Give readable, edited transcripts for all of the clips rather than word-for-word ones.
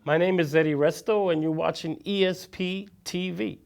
My name is Eddie Resto, and you're watching ESP TV.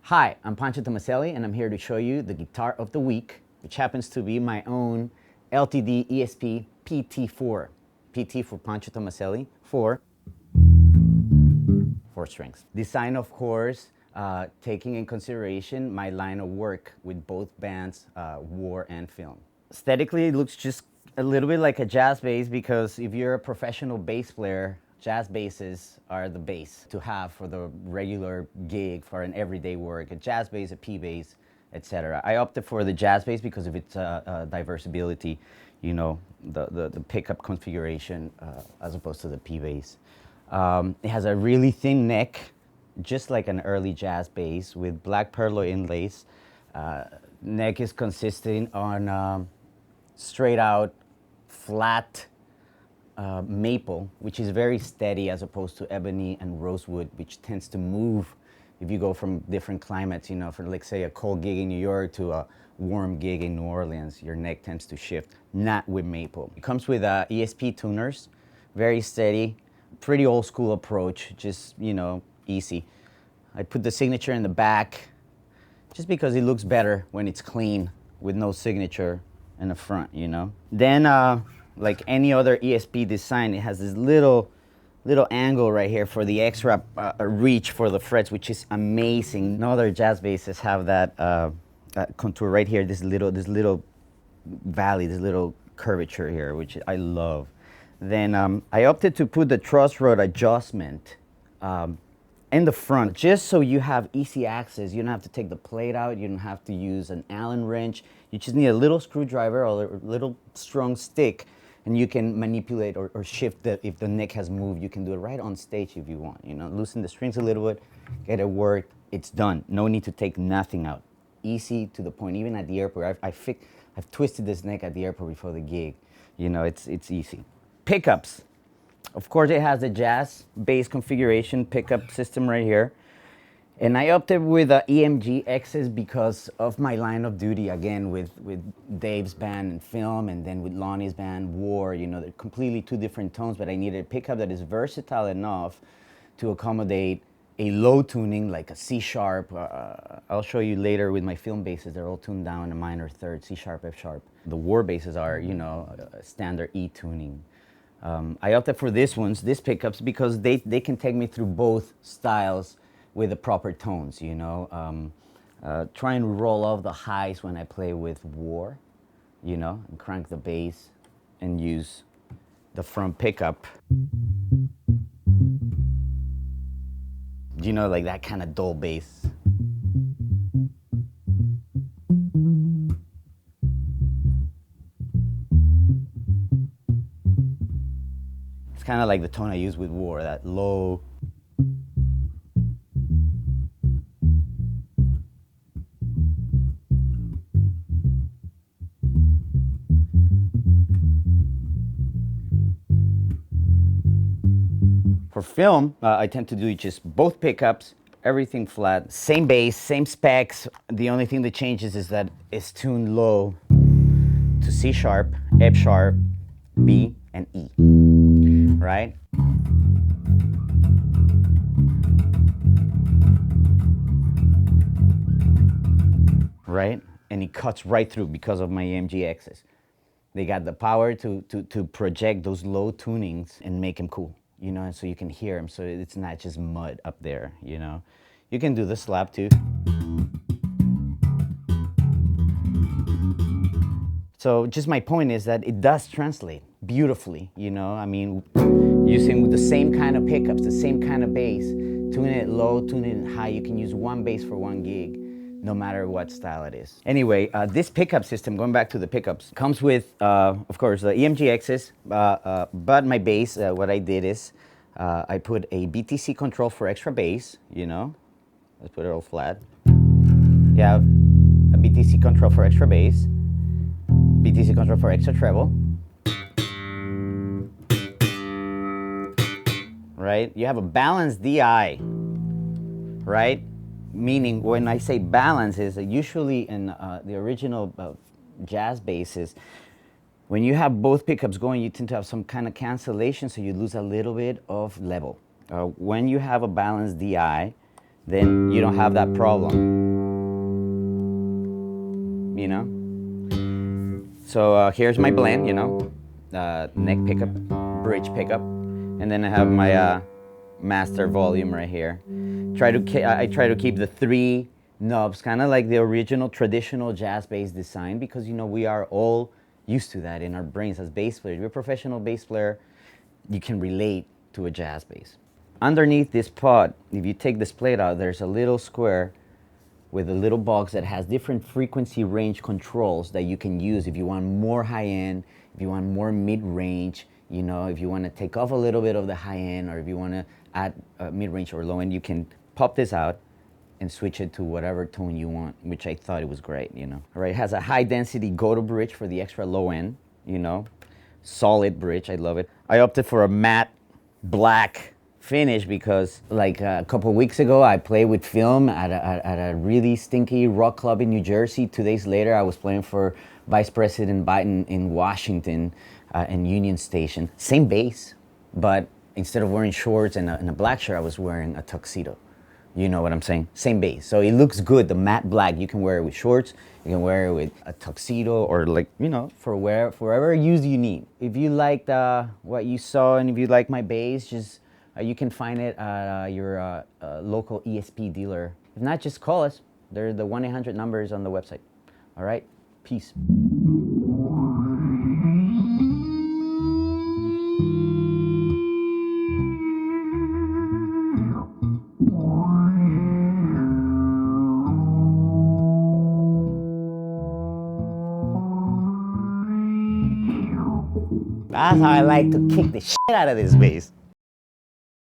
Hi, I'm Pancho Tomaselli, and I'm here to show you the guitar of the week, which happens to be my own LTD ESP PT-4. PT for Pancho Tomaselli, 4 strings. Design, of course, taking in consideration my line of work with both bands, war and film. Aesthetically, it looks just a little bit like a jazz bass, because if you're a professional bass player, jazz basses are the bass to have for the regular gig, for an everyday work. A jazz bass, a P bass, etc. I opted for the jazz bass because of its diversability, you know, the pickup configuration as opposed to the P bass. It has a really thin neck, just like an early jazz bass, with black perlo inlays. Neck is consistent on straight out flat maple, which is very steady, as opposed to ebony and rosewood, which tends to move if you go from different climates. You know, for like say a cold gig in New York to a warm gig in New Orleans, your neck tends to shift. Not with maple. It comes with ESP tuners, very steady, pretty old school approach, just, you know, easy. I put the signature in the back just because it looks better when it's clean with no signature in the front, you know. Then like any other ESP design, it has this little angle right here for the extra reach for the frets, which is amazing. No other jazz basses have that contour right here, this little valley, this little curvature here, which I love. Then I opted to put the Truss Rod Adjustment in the front, just so you have easy access. You don't have to take the plate out, you don't have to use an Allen wrench. You just need a little screwdriver or a little strong stick, and you can manipulate or shift if the neck has moved. You can do it right on stage if you want. You know, loosen the strings a little bit, get it worked, it's done. No need to take nothing out. Easy to the point. Even at the airport, I've twisted this neck at the airport before the gig. You know, it's easy. Pickups. Of course, it has the jazz bass configuration pickup system right here. And I opted with the EMG X's because of my line of duty, again, with Dave's band and film, and then with Lonnie's band, War. You know, they're completely two different tones, but I needed a pickup that is versatile enough to accommodate a low tuning like a C sharp. I'll show you later with my film basses, they're all tuned down in a minor third, C sharp, F sharp. The War basses are, you know, standard E tuning. I opted for these pickups, because they can take me through both styles with the proper tones, you know. Try and roll off the highs when I play with War, you know, and crank the bass and use the front pickup. You know, like that kind of dull bass. It's kind of like the tone I use with War, that low. For film, I tend to do just both pickups, everything flat, same bass, same specs. The only thing that changes is that it's tuned low to C sharp, F sharp, B, and E, right? Right? And it cuts right through because of my EMG X's. They got the power to project those low tunings and make them cool, you know, and so you can hear them, so it's not just mud up there, you know. You can do the slap too. So just my point is that it does translate beautifully, you know. I mean, using the same kind of pickups, the same kind of bass, tuning it low, tuning it high. You can use one bass for one gig no matter what style it is. Anyway, this pickup system, going back to the pickups, comes with, of course, the EMGXs, but my bass, what I did is I put a BTC control for extra bass, you know, let's put it all flat. You have a BTC control for extra bass, BTC control for extra treble, right? You have a balanced DI, right? Meaning, when I say balance, is usually in the original jazz basses, when you have both pickups going, you tend to have some kind of cancellation, so you lose a little bit of level. When you have a balanced DI, then you don't have that problem, you know? So here's my blend, you know, neck pickup, bridge pickup, and then I have my master volume right here. I try to keep the 3 knobs kind of like the original traditional jazz bass design, because you know we are all used to that in our brains as bass players. If you're a professional bass player, you can relate to a jazz bass. Underneath this pod, if you take this plate out, there's a little square with a little box that has different frequency range controls that you can use if you want more high end, if you want more mid range, you know, if you want to take off a little bit of the high end, or if you want to add mid range or low end, you can pop this out and switch it to whatever tone you want, which I thought it was great, you know. All right, it has a high density go-to bridge for the extra low end, you know. Solid bridge, I love it. I opted for a matte black finish because like a couple weeks ago I played with film at a really stinky rock club in New Jersey. 2 days later I was playing for Vice President Biden in Washington in Union Station. Same bass, but instead of wearing shorts and a black shirt, I was wearing a tuxedo. You know what I'm saying? Same bass. So it looks good, the matte black. You can wear it with shorts, you can wear it with a tuxedo, or like, you know, for wherever use you need. If you liked what you saw, and if you like my bass, just you can find it at your local ESP dealer. If not, just call us. They're the 1-800 numbers on the website. All right? Peace. That's how I like to kick the shit out of this bass.